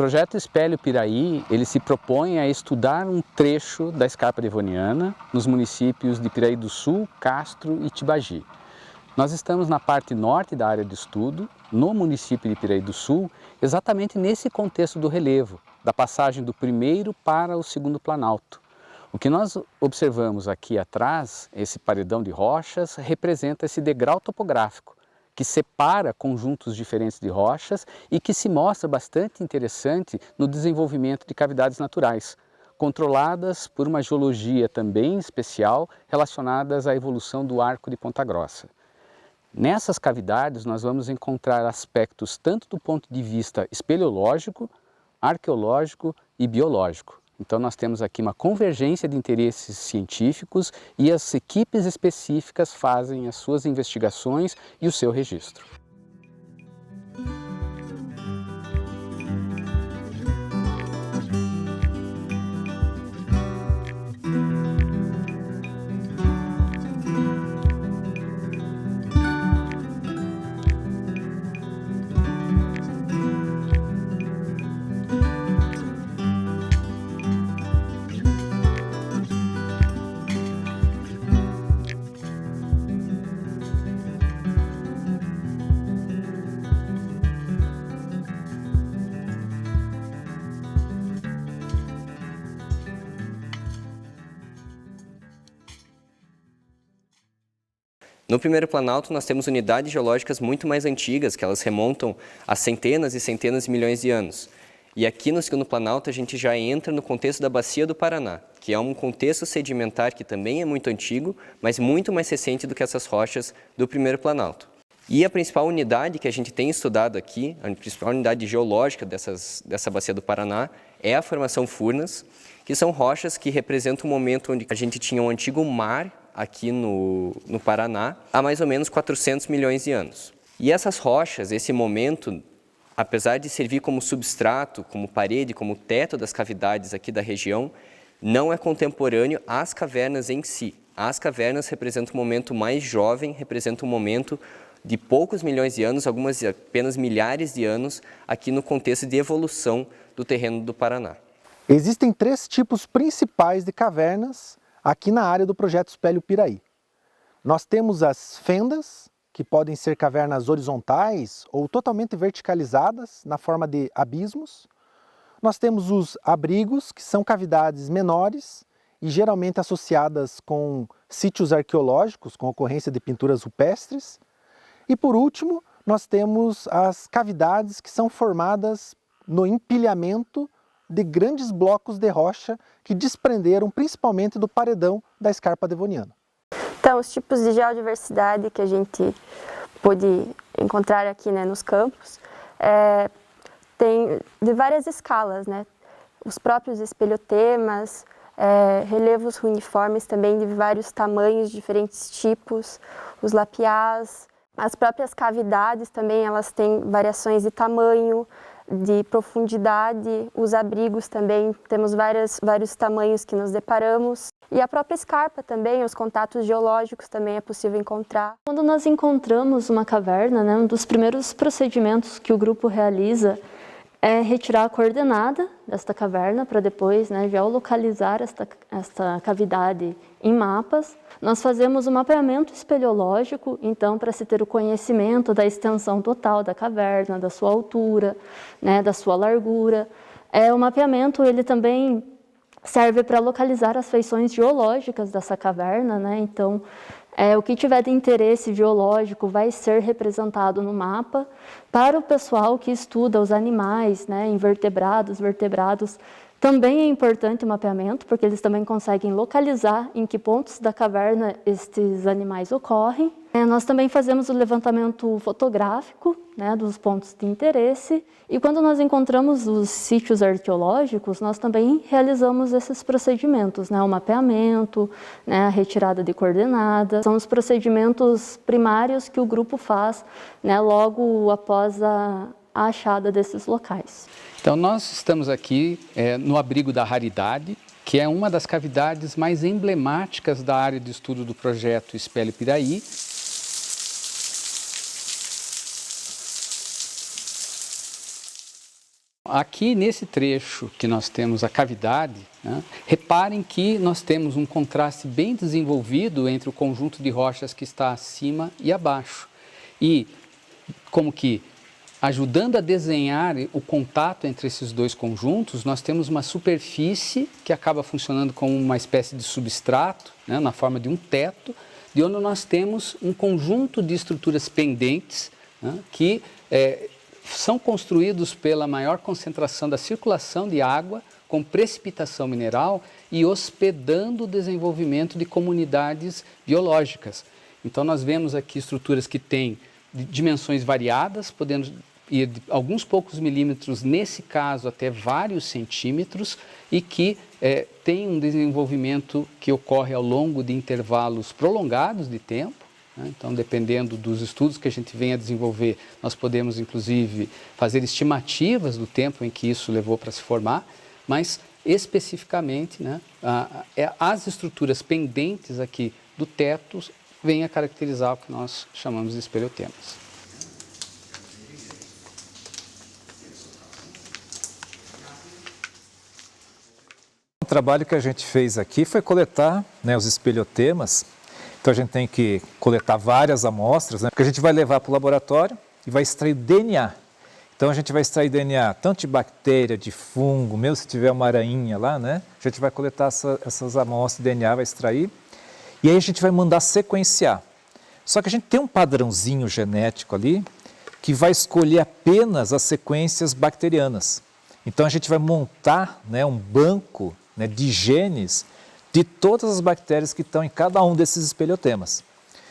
projeto Espelho Piraí, ele se propõe a estudar um trecho da Scarpa devoniana nos municípios de Piraí do Sul, Castro e Tibagi. Nós estamos na parte norte da área de estudo, no município de Piraí do Sul, exatamente nesse contexto do relevo, da passagem do primeiro para o segundo planalto. O que nós observamos aqui atrás, esse paredão de rochas, representa esse degrau topográfico, que separa conjuntos diferentes de rochas e que se mostra bastante interessante no desenvolvimento de cavidades naturais, controladas por uma geologia também especial relacionadas à evolução do Arco de Ponta Grossa. Nessas cavidades nós vamos encontrar aspectos tanto do ponto de vista espeleológico, arqueológico e biológico. Então nós temos aqui uma convergência de interesses científicos e as equipes específicas fazem as suas investigações e o seu registro. No primeiro planalto, nós temos unidades geológicas muito mais antigas, que elas remontam a centenas e centenas de milhões de anos. E aqui no segundo planalto, a gente já entra no contexto da Bacia do Paraná, que é um contexto sedimentar que também é muito antigo, mas muito mais recente do que essas rochas do primeiro planalto. E a principal unidade que a gente tem estudado aqui, a principal unidade geológica dessa Bacia do Paraná, é a formação Furnas, que são rochas que representam um momento onde a gente tinha um antigo mar aqui no Paraná, há mais ou menos 400 milhões de anos. E essas rochas, esse momento, apesar de servir como substrato, como parede, como teto das cavidades aqui da região, não é contemporâneo às cavernas em si. As cavernas representam um momento mais jovem, representam um momento de poucos milhões de anos, algumas apenas milhares de anos, aqui no contexto de evolução do terreno do Paraná. Existem 3 tipos principais de cavernas aqui na área do projeto Espelho Piraí. Nós temos as fendas, que podem ser cavernas horizontais ou totalmente verticalizadas na forma de abismos. Nós temos os abrigos, que são cavidades menores e geralmente associadas com sítios arqueológicos, com ocorrência de pinturas rupestres. E por último, nós temos as cavidades que são formadas no empilhamento de grandes blocos de rocha que desprenderam principalmente do paredão da Scarpa devoniana. Então, os tipos de geodiversidade que a gente pôde encontrar aqui, né, nos campos, tem de várias escalas, né? Os próprios espelhotemas, relevos ruiniformes também de vários tamanhos, diferentes tipos, os lapiás, as próprias cavidades também, elas têm variações de tamanho, de profundidade, os abrigos também, temos vários tamanhos que nos deparamos. E a própria escarpa também, os contatos geológicos também é possível encontrar. Quando nós encontramos uma caverna, né, um dos primeiros procedimentos que o grupo realiza é retirar a coordenada desta caverna para depois, né, geolocalizar esta cavidade em mapas. Nós fazemos um mapeamento espeleológico, então, para se ter o conhecimento da extensão total da caverna, da sua altura, né, da sua largura. O mapeamento ele também serve para localizar as feições geológicas dessa caverna, né? Então, o que tiver de interesse geológico vai ser representado no mapa. Para o pessoal que estuda os animais, né, invertebrados, vertebrados, também é importante o mapeamento, porque eles também conseguem localizar em que pontos da caverna estes animais ocorrem. Nós também fazemos o levantamento fotográfico, né, dos pontos de interesse, e quando nós encontramos os sítios arqueológicos, nós também realizamos esses procedimentos, né, o mapeamento, né, a retirada de coordenadas. São os procedimentos primários que o grupo faz, né, logo após a achada desses locais. Então nós estamos aqui no abrigo da Raridade, que é uma das cavidades mais emblemáticas da área de estudo do projeto Espelho Piraí. Aqui nesse trecho que nós temos a cavidade, né, reparem que nós temos um contraste bem desenvolvido entre o conjunto de rochas que está acima e abaixo. E como que ajudando a desenhar o contato entre esses dois conjuntos, nós temos uma superfície que acaba funcionando como uma espécie de substrato, né, na forma de um teto, de onde nós temos um conjunto de estruturas pendentes, né, que são construídos pela maior concentração da circulação de água, com precipitação mineral e hospedando o desenvolvimento de comunidades biológicas. Então nós vemos aqui estruturas que têm dimensões variadas, podendo ir de alguns poucos milímetros, nesse caso até vários centímetros, e que tem um desenvolvimento que ocorre ao longo de intervalos prolongados de tempo. Então, dependendo dos estudos que a gente venha a desenvolver, nós podemos, inclusive, fazer estimativas do tempo em que isso levou para se formar, mas, especificamente, né, as estruturas pendentes aqui do teto vêm a caracterizar o que nós chamamos de espeleotemas. O trabalho que a gente fez aqui foi coletar, né, os espeleotemas. Então a gente tem que coletar várias amostras, né, porque a gente vai levar para o laboratório e vai extrair DNA. Então a gente vai extrair DNA tanto de bactéria, de fungo, mesmo se tiver uma aranha lá, né, a gente vai coletar essas amostras de DNA, vai extrair, e aí a gente vai mandar sequenciar. Só que a gente tem um padrãozinho genético ali que vai escolher apenas as sequências bacterianas. Então a gente vai montar, né, um banco, né, de genes de todas as bactérias que estão em cada um desses espeleotemas.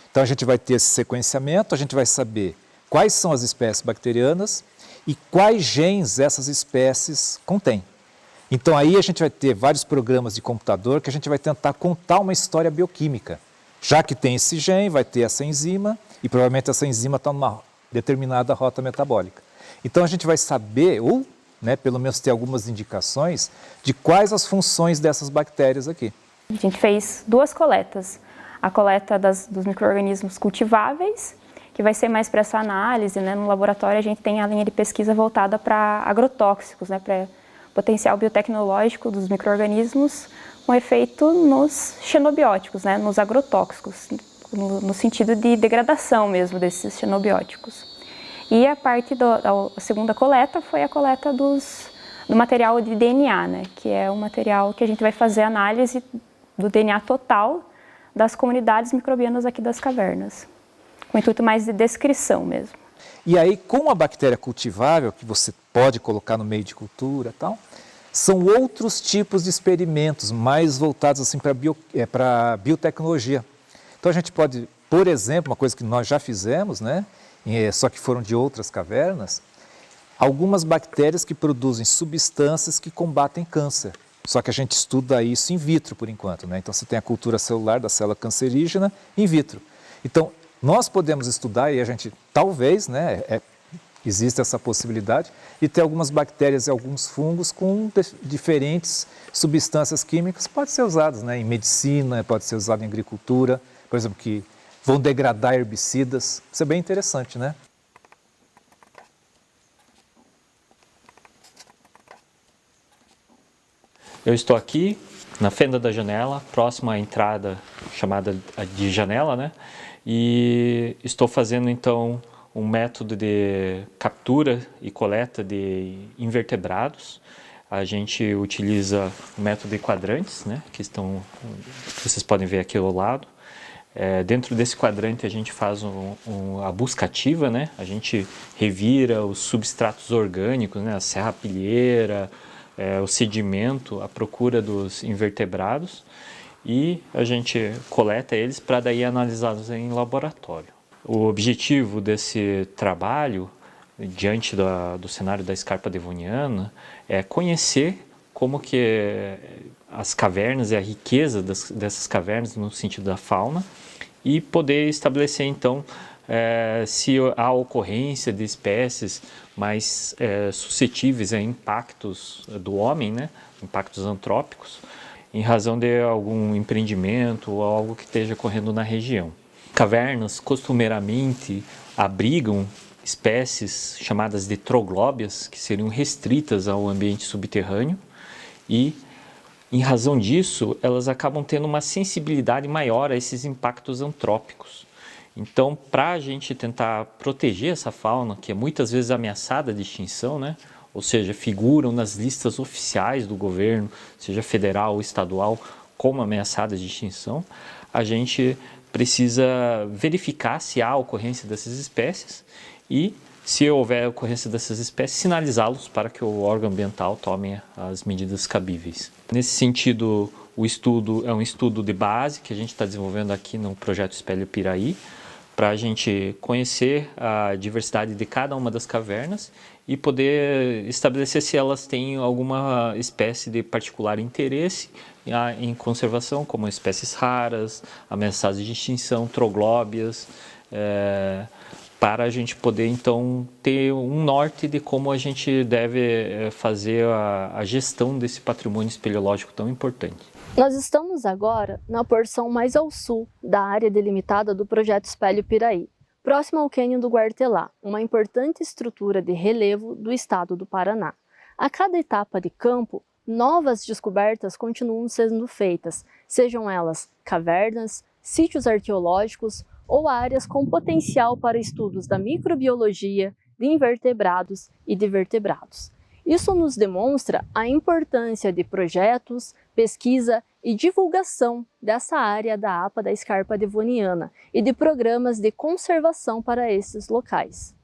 Então a gente vai ter esse sequenciamento, a gente vai saber quais são as espécies bacterianas e quais genes essas espécies contêm. Então aí a gente vai ter vários programas de computador que a gente vai tentar contar uma história bioquímica. Já que tem esse gene, vai ter essa enzima e provavelmente essa enzima está numa determinada rota metabólica. Então a gente vai saber, ou né, pelo menos ter algumas indicações de quais as funções dessas bactérias aqui. A gente fez 2 coletas. A coleta dos micro-organismos cultiváveis, que vai ser mais para essa análise, né? No laboratório a gente tem a linha de pesquisa voltada para agrotóxicos, né? Para potencial biotecnológico dos micro-organismos, com efeito nos xenobióticos, né? Nos agrotóxicos, no sentido de degradação mesmo desses xenobióticos. E a parte da segunda coleta foi a coleta do material de DNA, né? Que é um material que a gente vai fazer análise do DNA total das comunidades microbianas aqui das cavernas, com intuito mais de descrição mesmo. E aí, com a bactéria cultivável, que você pode colocar no meio de cultura e tal, são outros tipos de experimentos mais voltados assim, para biotecnologia. Então a gente pode, por exemplo, uma coisa que nós já fizemos, né, só que foram de outras cavernas, algumas bactérias que produzem substâncias que combatem câncer. Só que a gente estuda isso in vitro por enquanto, né? Então você tem a cultura celular da célula cancerígena in vitro. Então nós podemos estudar, e a gente talvez, né, existe essa possibilidade, de ter algumas bactérias e alguns fungos com diferentes substâncias químicas que podem ser usadas, né, em medicina, pode ser usado em agricultura, por exemplo, que vão degradar herbicidas. Isso é bem interessante, né? Eu estou aqui na fenda da janela, próxima à entrada chamada de janela, né? E estou fazendo então um método de captura e coleta de invertebrados. A gente utiliza o método de quadrantes, né? Que vocês podem ver aqui ao lado. Dentro desse quadrante a gente faz a busca ativa, né? A gente revira os substratos orgânicos, né? A serrapilheira, o sedimento, a procura dos invertebrados, e a gente coleta eles para daí analisá-los em laboratório. O objetivo desse trabalho, diante do cenário da escarpa devoniana, é conhecer como que as cavernas e a riqueza dessas cavernas no sentido da fauna, e poder estabelecer então se há ocorrência de espécies mais suscetíveis a impactos do homem, né? Impactos antrópicos, em razão de algum empreendimento ou algo que esteja ocorrendo na região. Cavernas costumeiramente abrigam espécies chamadas de troglóbias, que seriam restritas ao ambiente subterrâneo e, em razão disso, elas acabam tendo uma sensibilidade maior a esses impactos antrópicos. Então, para a gente tentar proteger essa fauna, que é muitas vezes ameaçada de extinção, né? Ou seja, figuram nas listas oficiais do governo, seja federal ou estadual, como ameaçadas de extinção, a gente precisa verificar se há ocorrência dessas espécies e, se houver ocorrência dessas espécies, sinalizá-los para que o órgão ambiental tome as medidas cabíveis. Nesse sentido, o estudo é um estudo de base que a gente está desenvolvendo aqui no projeto Espelho Piraí, para a gente conhecer a diversidade de cada uma das cavernas e poder estabelecer se elas têm alguma espécie de particular interesse em conservação, como espécies raras, ameaçadas de extinção, troglóbias, para a gente poder, então, ter um norte de como a gente deve fazer a gestão desse patrimônio espeleológico tão importante. Nós estamos agora na porção mais ao sul da área delimitada do projeto Espelho Piraí, próximo ao cânion do Guartelá, uma importante estrutura de relevo do estado do Paraná. A cada etapa de campo, novas descobertas continuam sendo feitas, sejam elas cavernas, sítios arqueológicos ou áreas com potencial para estudos da microbiologia, de invertebrados e de vertebrados. Isso nos demonstra a importância de projetos, pesquisa e divulgação dessa área da APA da Escarpa Devoniana e de programas de conservação para esses locais.